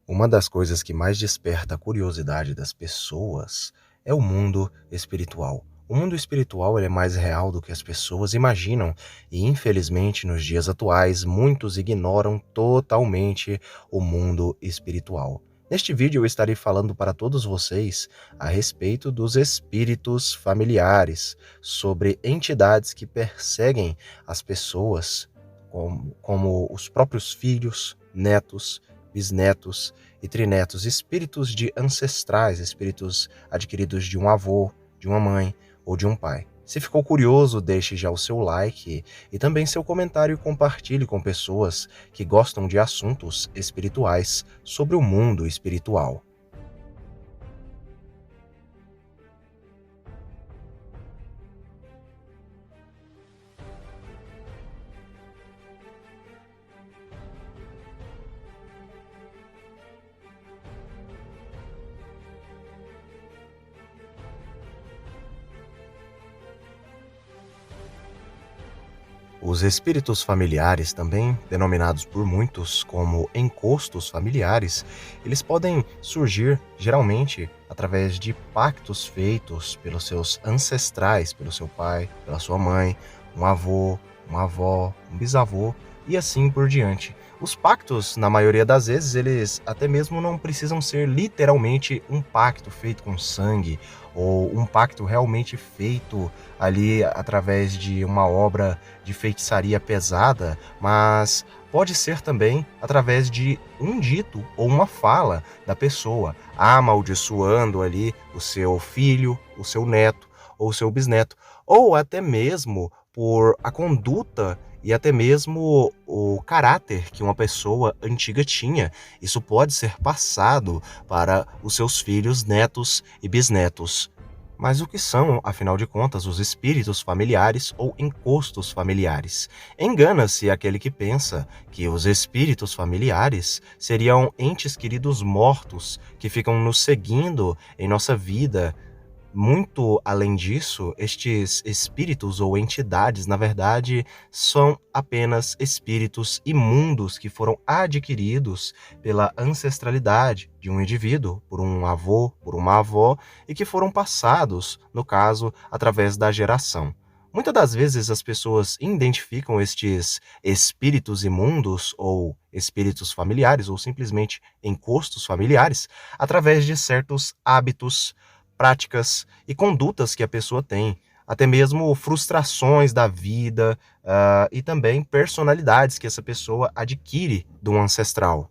Uma das coisas que mais desperta a curiosidade das pessoas é o mundo espiritual. O mundo espiritual ele é mais real do que as pessoas imaginam e, infelizmente, nos dias atuais, muitos ignoram totalmente o mundo espiritual. Neste vídeo eu estarei falando para todos vocês a respeito dos espíritos familiares, sobre entidades que perseguem as pessoas, como os próprios filhos, netos, bisnetos e trinetos, espíritos de ancestrais, espíritos adquiridos de um avô, de uma mãe ou de um pai. Se ficou curioso, deixe já o seu like e também seu comentário e compartilhe com pessoas que gostam de assuntos espirituais sobre o mundo espiritual. Os espíritos familiares, também denominados por muitos como encostos familiares, eles podem surgir geralmente através de pactos feitos pelos seus ancestrais, pelo seu pai, pela sua mãe, um avô, uma avó, um bisavô e assim por diante. Os pactos, na maioria das vezes, eles até mesmo não precisam ser literalmente um pacto feito com sangue ou um pacto realmente feito ali através de uma obra de feitiçaria pesada, mas pode ser também através de um dito ou uma fala da pessoa, amaldiçoando ali o seu filho, o seu neto ou o seu bisneto, ou até mesmo por a conduta e até mesmo o caráter que uma pessoa antiga tinha. Isso pode ser passado para os seus filhos, netos e bisnetos. Mas o que são, afinal de contas, os espíritos familiares ou encostos familiares? Engana-se aquele que pensa que os espíritos familiares seriam entes queridos mortos que ficam nos seguindo em nossa vida. Muito além disso, estes espíritos ou entidades, na verdade, são apenas espíritos imundos que foram adquiridos pela ancestralidade de um indivíduo, por um avô, por uma avó, e que foram passados, no caso, através da geração. Muitas das vezes as pessoas identificam estes espíritos imundos ou espíritos familiares ou simplesmente encostos familiares através de certos hábitos, práticas e condutas que a pessoa tem, até mesmo frustrações da vida, e também personalidades que essa pessoa adquire do ancestral.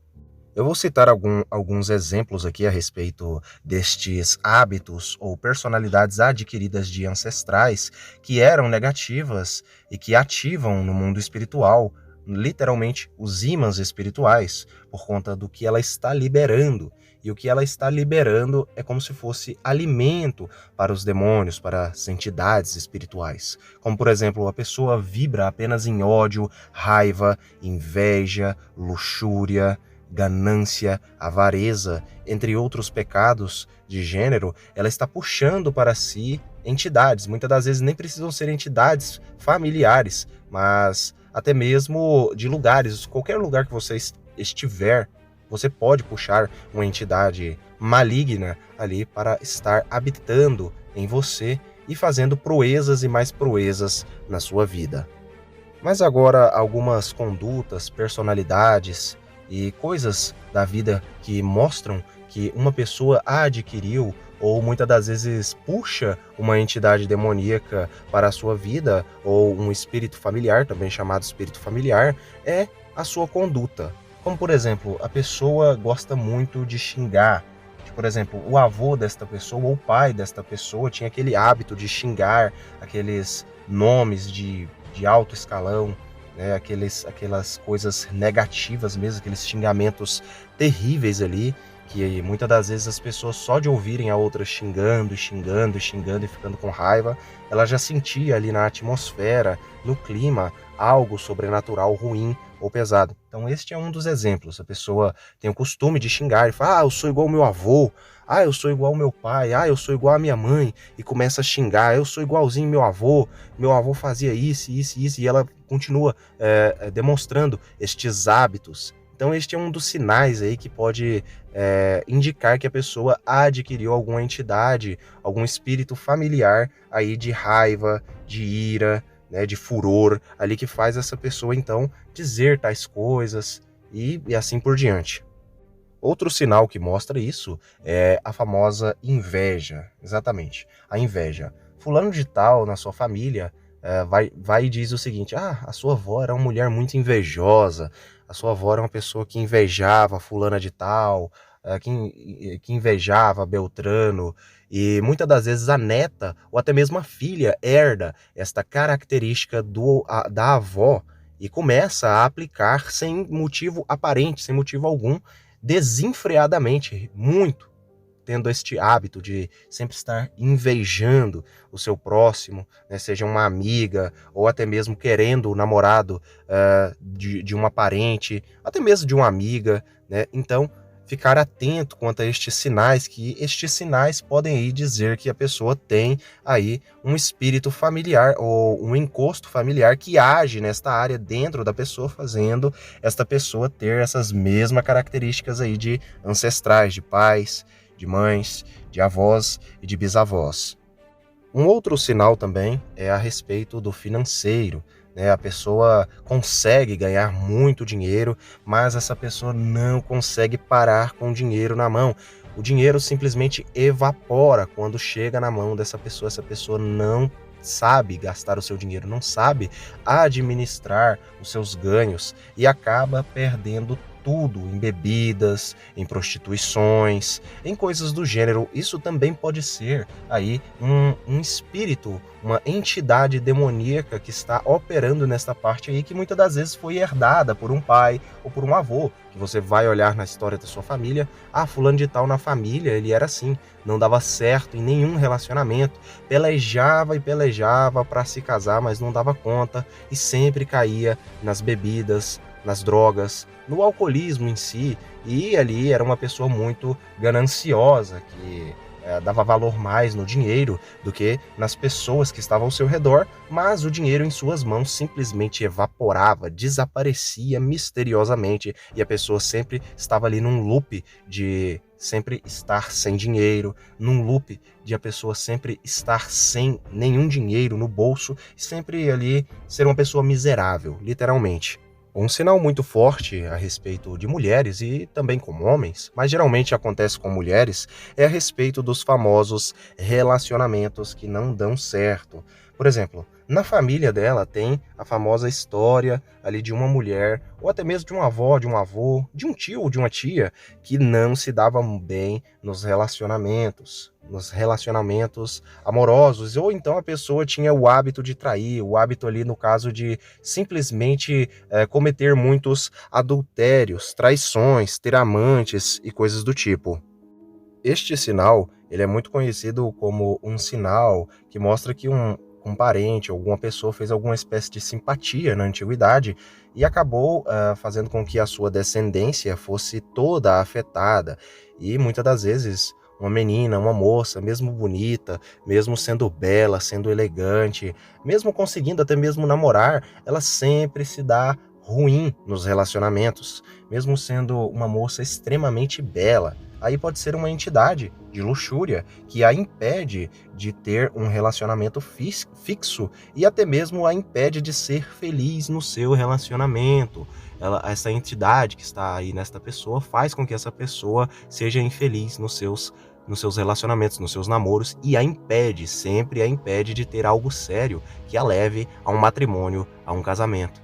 Eu vou citar alguns exemplos aqui a respeito destes hábitos ou personalidades adquiridas de ancestrais que eram negativas e que ativam no mundo espiritual, literalmente os ímãs espirituais, por conta do que ela está liberando. E o que ela está liberando é como se fosse alimento para os demônios, para as entidades espirituais. Como, por exemplo, a pessoa vibra apenas em ódio, raiva, inveja, luxúria, ganância, avareza, entre outros pecados de gênero, ela está puxando para si entidades. Muitas das vezes nem precisam ser entidades familiares, mas até mesmo de lugares. Qualquer lugar que você estiver, você pode puxar uma entidade maligna ali para estar habitando em você e fazendo proezas e mais proezas na sua vida. Mas agora algumas condutas, personalidades e coisas da vida que mostram que uma pessoa adquiriu ou muitas das vezes puxa uma entidade demoníaca para a sua vida ou um espírito familiar, também chamado espírito familiar, é a sua conduta. Como por exemplo, a pessoa gosta muito de xingar. Por exemplo, o avô desta pessoa ou o pai desta pessoa tinha aquele hábito de xingar aqueles nomes de alto escalão, né? Aquelas coisas negativas mesmo, aqueles xingamentos terríveis ali, que muitas das vezes as pessoas só de ouvirem a outra xingando, xingando, xingando e ficando com raiva, ela já sentia ali na atmosfera, no clima, algo sobrenatural ruim ou pesado. Então este é um dos exemplos. A pessoa tem o costume de xingar e fala: eu sou igual ao meu avô, eu sou igual ao meu pai, eu sou igual à minha mãe, e começa a xingar: eu sou igualzinho meu avô fazia isso, isso, isso, e ela continua demonstrando estes hábitos Então este é um dos sinais aí que pode indicar que a pessoa adquiriu alguma entidade, algum espírito familiar aí de raiva, de ira, né, de furor, ali que faz essa pessoa então dizer tais coisas e assim por diante. Outro sinal que mostra isso é a famosa inveja, exatamente, a inveja. Fulano de tal, na sua família, vai e diz o seguinte: ah, a sua avó era uma mulher muito invejosa, a sua avó era uma pessoa que invejava fulana de tal, que invejava Beltrano, e muitas das vezes a neta, ou até mesmo a filha, herda esta característica da avó e começa a aplicar sem motivo aparente, sem motivo algum, desenfreadamente, muito, tendo este hábito de sempre estar invejando o seu próximo, né, seja uma amiga ou até mesmo querendo o namorado de uma parente, até mesmo de uma amiga, né? Então, ficar atento quanto a estes sinais, que estes sinais podem aí dizer que a pessoa tem aí um espírito familiar ou um encosto familiar que age nesta área dentro da pessoa, fazendo esta pessoa ter essas mesmas características aí de ancestrais, de pais, de mães, de avós e de bisavós. Um outro sinal também é a respeito do financeiro, né? A pessoa consegue ganhar muito dinheiro, mas essa pessoa não consegue parar com o dinheiro na mão. O dinheiro simplesmente evapora quando chega na mão dessa pessoa. Essa pessoa não sabe gastar o seu dinheiro, não sabe administrar os seus ganhos e acaba perdendo tudo em bebidas, em prostituições, em coisas do gênero. Isso também pode ser aí um espírito, uma entidade demoníaca que está operando nesta parte aí, que muitas das vezes foi herdada por um pai ou por um avô, que você vai olhar na história da sua família, ah, fulano de tal na família, ele era assim, não dava certo em nenhum relacionamento, pelejava e pelejava para se casar, mas não dava conta e sempre caía nas bebidas, nas drogas, no alcoolismo em si, e ali era uma pessoa muito gananciosa, que dava valor mais no dinheiro do que nas pessoas que estavam ao seu redor, mas o dinheiro em suas mãos simplesmente evaporava, desaparecia misteriosamente, e a pessoa sempre estava ali num loop de sempre estar sem dinheiro, num loop de a pessoa sempre estar sem nenhum dinheiro no bolso, sempre ali ser uma pessoa miserável, literalmente. Um sinal muito forte a respeito de mulheres e também com homens, mas geralmente acontece com mulheres, é a respeito dos famosos relacionamentos que não dão certo. Por exemplo, na família dela tem a famosa história ali de uma mulher, ou até mesmo de uma avó, de um avô, de um tio ou de uma tia, que não se davam bem nos relacionamentos amorosos, ou então a pessoa tinha o hábito de trair, o hábito ali no caso de simplesmente cometer muitos adultérios, traições, ter amantes e coisas do tipo. Este sinal, ele é muito conhecido como um sinal que mostra que um parente, alguma pessoa fez alguma espécie de simpatia na antiguidade e acabou fazendo com que a sua descendência fosse toda afetada. E muitas das vezes uma menina, uma moça, mesmo bonita, mesmo sendo bela, sendo elegante, mesmo conseguindo até mesmo namorar, ela sempre se dá ruim nos relacionamentos, mesmo sendo uma moça extremamente bela. Aí pode ser uma entidade de luxúria que a impede de ter um relacionamento fixo e até mesmo a impede de ser feliz no seu relacionamento. Essa entidade que está aí nesta pessoa faz com que essa pessoa seja infeliz nos seus relacionamentos, nos seus namoros, e a impede, sempre a impede de ter algo sério que a leve a um matrimônio, a um casamento.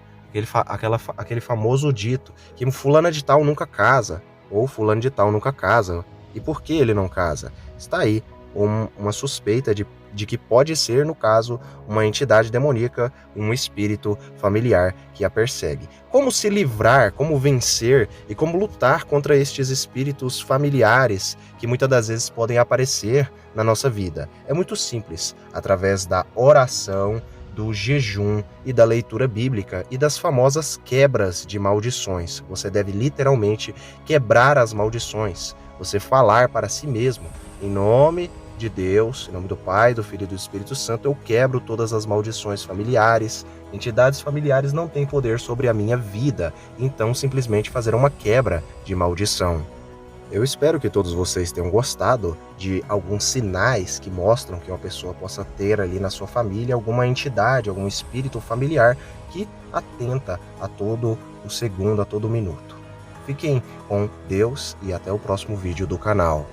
Aquele famoso dito que fulana de tal nunca casa, ou fulano de tal nunca casa. E por que ele não casa? Está aí uma suspeita de que pode ser, no caso, uma entidade demoníaca, um espírito familiar que a persegue. Como se livrar, como vencer e como lutar contra estes espíritos familiares que muitas das vezes podem aparecer na nossa vida? É muito simples, através da oração, do jejum e da leitura bíblica e das famosas quebras de maldições. Você deve literalmente quebrar as maldições, você falar para si mesmo, em nome de Deus, em nome do Pai, do Filho e do Espírito Santo, eu quebro todas as maldições familiares. Entidades familiares não têm poder sobre a minha vida, então simplesmente fazer uma quebra de maldição. Eu espero que todos vocês tenham gostado de alguns sinais que mostram que uma pessoa possa ter ali na sua família alguma entidade, algum espírito familiar que atenta a todo o segundo, a todo minuto. Fiquem com Deus e até o próximo vídeo do canal.